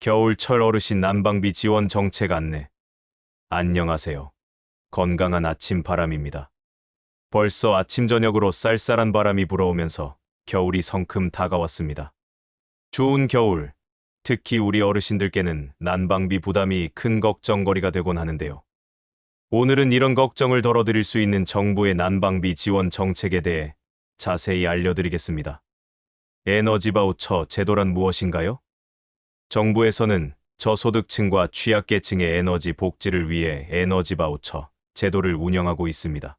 겨울철 어르신 난방비 지원 정책 안내. 안녕하세요. 건강한 아침 바람입니다. 벌써 아침 저녁으로 쌀쌀한 바람이 불어오면서 겨울이 성큼 다가왔습니다. 추운 겨울, 특히 우리 어르신들께는 난방비 부담이 큰 걱정거리가 되곤 하는데요. 오늘은 이런 걱정을 덜어드릴 수 있는 정부의 난방비 지원 정책에 대해 자세히 알려드리겠습니다. 에너지 바우처 제도란 무엇인가요? 정부에서는 저소득층과 취약계층의 에너지 복지를 위해 에너지 바우처 제도를 운영하고 있습니다.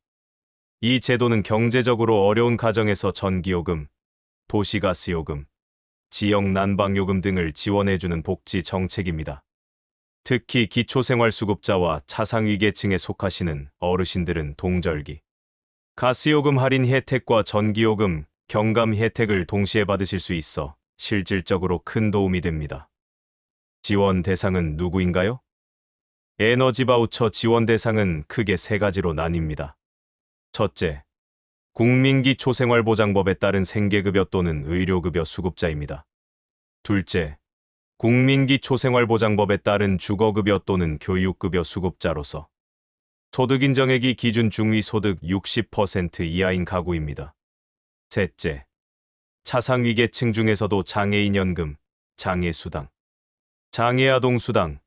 이 제도는 경제적으로 어려운 가정에서 전기요금, 도시가스요금, 지역 난방요금 등을 지원해주는 복지 정책입니다. 특히 기초생활수급자와 차상위계층에 속하시는 어르신들은 동절기, 가스요금 할인 혜택과 전기요금, 경감 혜택을 동시에 받으실 수 있어 실질적으로 큰 도움이 됩니다. 지원 대상은 누구인가요? 에너지 바우처 지원 대상은 크게 세 가지로 나뉩니다. 첫째, 국민기초생활보장법에 따른 생계급여 또는 의료급여 수급자입니다. 둘째, 국민기초생활보장법에 따른 주거급여 또는 교육급여 수급자로서 소득인정액이 기준 중위소득 60% 이하인 가구입니다. 셋째, 차상위계층 중에서도 장애인연금, 장애수당, 장애아동수당,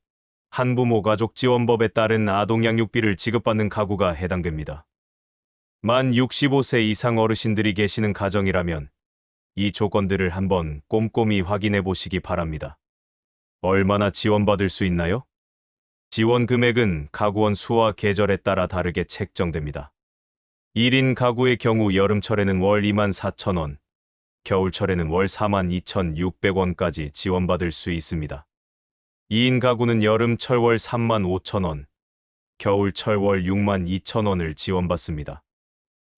한부모 가족지원법에 따른 아동양육비를 지급받는 가구가 해당됩니다. 만 65세 이상 어르신들이 계시는 가정이라면 이 조건들을 한번 꼼꼼히 확인해 보시기 바랍니다. 얼마나 지원받을 수 있나요? 지원 금액은 가구원 수와 계절에 따라 다르게 책정됩니다. 1인 가구의 경우 여름철에는 월 24,000원, 겨울철에는 월 42,600원까지 지원받을 수 있습니다. 2인 가구는 여름철 월 35,000원, 겨울철 월 62,000원을 지원받습니다.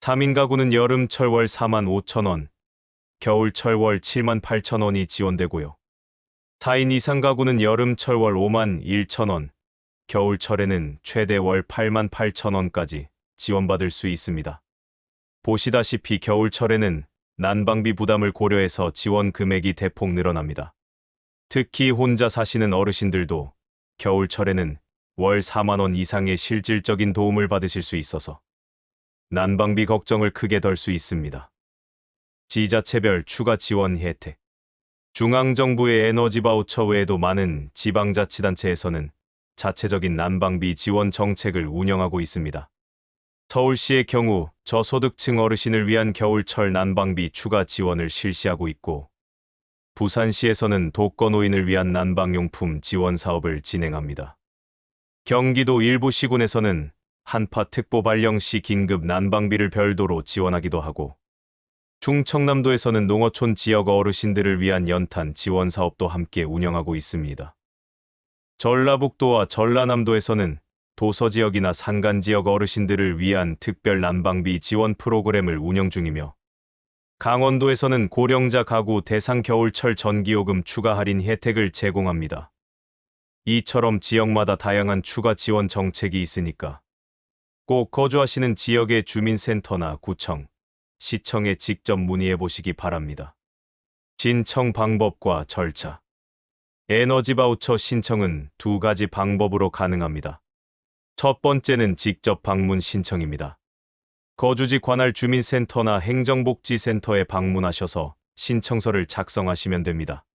3인 가구는 여름철 월 45,000원, 겨울철 월 78,000원이 지원되고요. 4인 이상 가구는 여름철 월 51,000원, 겨울철에는 최대 월 88,000원까지 지원받을 수 있습니다. 보시다시피 겨울철에는 난방비 부담을 고려해서 지원 금액이 대폭 늘어납니다. 특히 혼자 사시는 어르신들도 겨울철에는 월 4만 원 이상의 실질적인 도움을 받으실 수 있어서 난방비 걱정을 크게 덜 수 있습니다. 지자체별 추가 지원 혜택. 중앙정부의 에너지 바우처 외에도 많은 지방자치단체에서는 자체적인 난방비 지원 정책을 운영하고 있습니다. 서울시의 경우 저소득층 어르신을 위한 겨울철 난방비 추가 지원을 실시하고 있고, 부산시에서는 독거노인을 위한 난방용품 지원 사업을 진행합니다. 경기도 일부 시군에서는 한파특보 발령 시 긴급 난방비를 별도로 지원하기도 하고, 충청남도에서는 농어촌 지역 어르신들을 위한 연탄 지원 사업도 함께 운영하고 있습니다. 전라북도와 전라남도에서는 도서지역이나 산간지역 어르신들을 위한 특별 난방비 지원 프로그램을 운영 중이며, 강원도에서는 고령자 가구 대상 겨울철 전기요금 추가 할인 혜택을 제공합니다. 이처럼 지역마다 다양한 추가 지원 정책이 있으니까 꼭 거주하시는 지역의 주민센터나 구청, 시청에 직접 문의해 보시기 바랍니다. 신청 방법과 절차. 에너지 바우처 신청은 두 가지 방법으로 가능합니다. 첫 번째는 직접 방문 신청입니다. 거주지 관할 주민센터나 행정복지센터에 방문하셔서 신청서를 작성하시면 됩니다.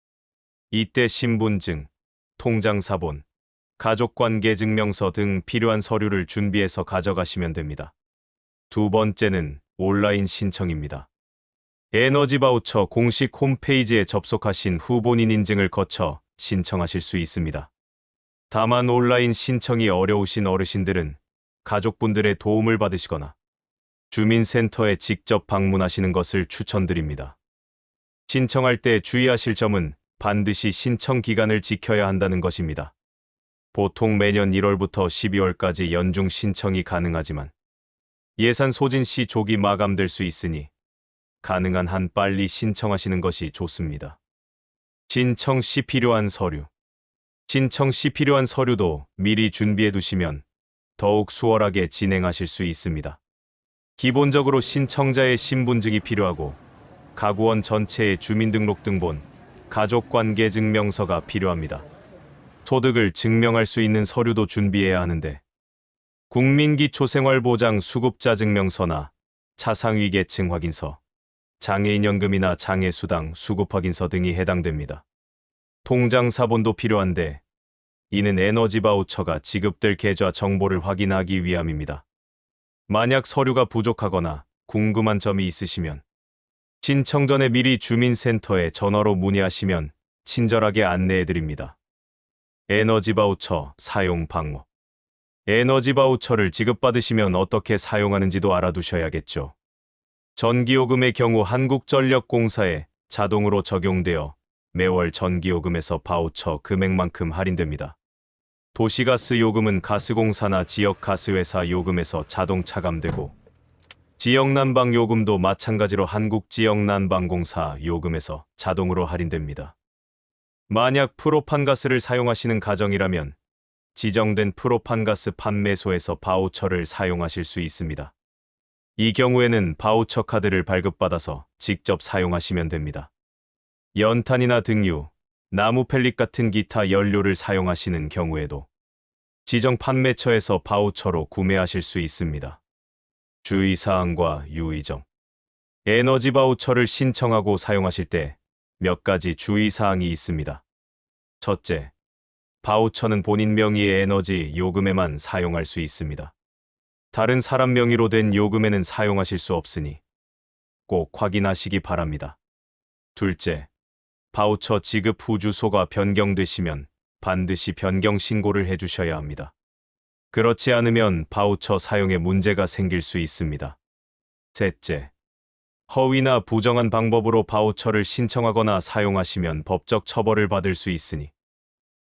이때 신분증, 통장사본, 가족관계증명서 등 필요한 서류를 준비해서 가져가시면 됩니다. 두 번째는 온라인 신청입니다. 에너지 바우처 공식 홈페이지에 접속하신 후 본인 인증을 거쳐 신청하실 수 있습니다. 다만 온라인 신청이 어려우신 어르신들은 가족분들의 도움을 받으시거나 주민센터에 직접 방문하시는 것을 추천드립니다. 신청할 때 주의하실 점은 반드시 신청 기간을 지켜야 한다는 것입니다. 보통 매년 1월부터 12월까지 연중 신청이 가능하지만 예산 소진 시 조기 마감될 수 있으니 가능한 한 빨리 신청하시는 것이 좋습니다. 신청 시 필요한 서류. 신청 시 필요한 서류도 미리 준비해 두시면 더욱 수월하게 진행하실 수 있습니다. 기본적으로 신청자의 신분증이 필요하고 가구원 전체의 주민등록등본, 가족관계증명서가 필요합니다. 소득을 증명할 수 있는 서류도 준비해야 하는데 국민기초생활보장 수급자 증명서나 차상위계층 확인서, 장애인연금이나 장애수당 수급 확인서 등이 해당됩니다. 통장 사본도 필요한데 이는 에너지 바우처가 지급될 계좌 정보를 확인하기 위함입니다. 만약 서류가 부족하거나 궁금한 점이 있으시면 신청 전에 미리 주민센터에 전화로 문의하시면 친절하게 안내해드립니다. 에너지 바우처 사용 방법. 에너지 바우처를 지급받으시면 어떻게 사용하는지도 알아두셔야겠죠. 전기요금의 경우 한국전력공사에 자동으로 적용되어 매월 전기요금에서 바우처 금액만큼 할인됩니다. 도시가스 요금은 가스공사나 지역가스회사 요금에서 자동 차감되고 지역난방 요금도 마찬가지로 한국지역난방공사 요금에서 자동으로 할인됩니다. 만약 프로판가스를 사용하시는 가정이라면 지정된 프로판가스 판매소에서 바우처를 사용하실 수 있습니다. 이 경우에는 바우처 카드를 발급받아서 직접 사용하시면 됩니다. 연탄이나 등유, 나무 펠릿 같은 기타 연료를 사용하시는 경우에도 지정 판매처에서 바우처로 구매하실 수 있습니다. 주의사항과 유의점. 에너지 바우처를 신청하고 사용하실 때 몇 가지 주의사항이 있습니다. 첫째, 바우처는 본인 명의의 에너지 요금에만 사용할 수 있습니다. 다른 사람 명의로 된 요금에는 사용하실 수 없으니 꼭 확인하시기 바랍니다. 둘째, 바우처 지급 후 주소가 변경되시면 반드시 변경 신고를 해주셔야 합니다. 그렇지 않으면 바우처 사용에 문제가 생길 수 있습니다. 셋째, 허위나 부정한 방법으로 바우처를 신청하거나 사용하시면 법적 처벌을 받을 수 있으니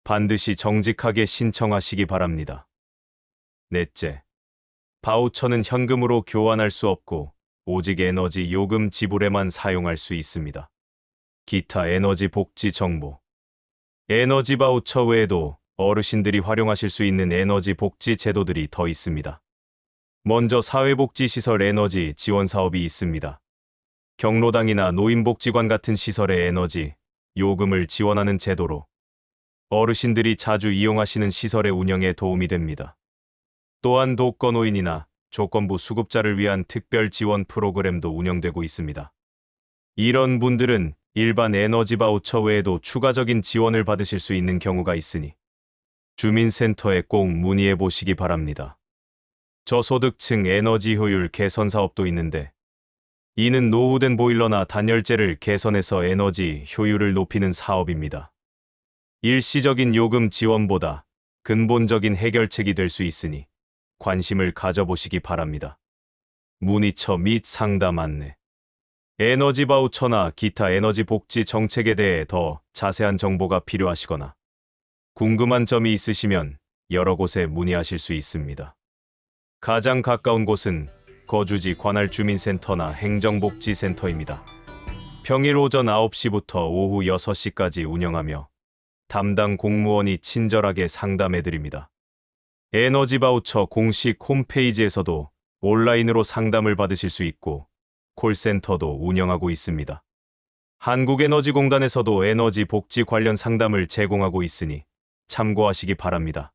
반드시 정직하게 신청하시기 바랍니다. 넷째, 바우처는 현금으로 교환할 수 없고 오직 에너지 요금 지불에만 사용할 수 있습니다. 기타 에너지 복지 정보. 에너지 바우처 외에도 어르신들이 활용하실 수 있는 에너지 복지 제도들이 더 있습니다. 먼저 사회복지시설 에너지 지원 사업이 있습니다. 경로당이나 노인복지관 같은 시설의 에너지 요금을 지원하는 제도로 어르신들이 자주 이용하시는 시설의 운영에 도움이 됩니다. 또한 독거노인이나 조건부 수급자를 위한 특별 지원 프로그램도 운영되고 있습니다. 이런 분들은 일반 에너지 바우처 외에도 추가적인 지원을 받으실 수 있는 경우가 있으니 주민센터에 꼭 문의해 보시기 바랍니다. 저소득층 에너지 효율 개선 사업도 있는데 이는 노후된 보일러나 단열재를 개선해서 에너지 효율을 높이는 사업입니다. 일시적인 요금 지원보다 근본적인 해결책이 될 수 있으니 관심을 가져보시기 바랍니다. 문의처 및 상담 안내. 에너지 바우처나 기타 에너지 복지 정책에 대해 더 자세한 정보가 필요하시거나 궁금한 점이 있으시면 여러 곳에 문의하실 수 있습니다. 가장 가까운 곳은 거주지 관할 주민센터나 행정복지센터입니다. 평일 오전 9시부터 오후 6시까지 운영하며 담당 공무원이 친절하게 상담해드립니다. 에너지 바우처 공식 홈페이지에서도 온라인으로 상담을 받으실 수 있고 콜센터도 운영하고 있습니다. 한국에너지공단에서도 에너지 복지 관련 상담을 제공하고 있으니 참고하시기 바랍니다.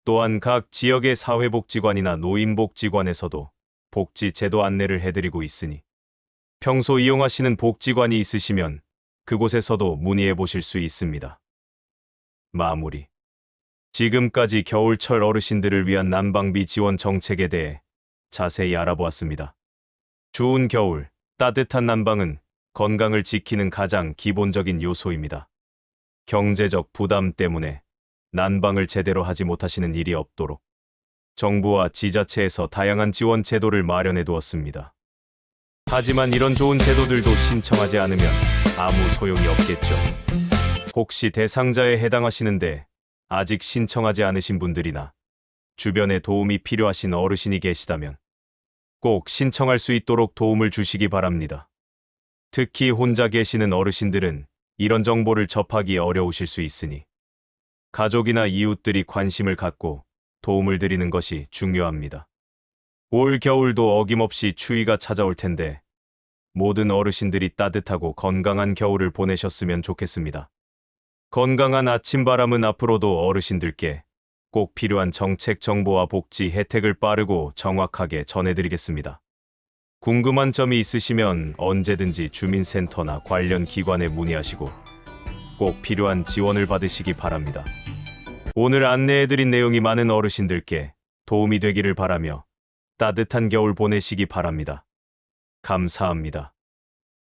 또한 각 지역의 사회복지관이나 노인복지관에서도 복지 제도 안내를 해드리고 있으니 평소 이용하시는 복지관이 있으시면 그곳에서도 문의해 보실 수 있습니다. 마무리. 지금까지 겨울철 어르신들을 위한 난방비 지원 정책에 대해 자세히 알아보았습니다. 추운 겨울, 따뜻한 난방은 건강을 지키는 가장 기본적인 요소입니다. 경제적 부담 때문에 난방을 제대로 하지 못하시는 일이 없도록 정부와 지자체에서 다양한 지원 제도를 마련해 두었습니다. 하지만 이런 좋은 제도들도 신청하지 않으면 아무 소용이 없겠죠. 혹시 대상자에 해당하시는데 아직 신청하지 않으신 분들이나 주변에 도움이 필요하신 어르신이 계시다면 꼭 신청할 수 있도록 도움을 주시기 바랍니다. 특히 혼자 계시는 어르신들은 이런 정보를 접하기 어려우실 수 있으니 가족이나 이웃들이 관심을 갖고 도움을 드리는 것이 중요합니다. 올 겨울도 어김없이 추위가 찾아올 텐데 모든 어르신들이 따뜻하고 건강한 겨울을 보내셨으면 좋겠습니다. 건강한 아침바람은 앞으로도 어르신들께 꼭 필요한 정책 정보와 복지 혜택을 빠르고 정확하게 전해드리겠습니다. 궁금한 점이 있으시면 언제든지 주민센터나 관련 기관에 문의하시고 꼭 필요한 지원을 받으시기 바랍니다. 오늘 안내해드린 내용이 많은 어르신들께 도움이 되기를 바라며 따뜻한 겨울 보내시기 바랍니다. 감사합니다.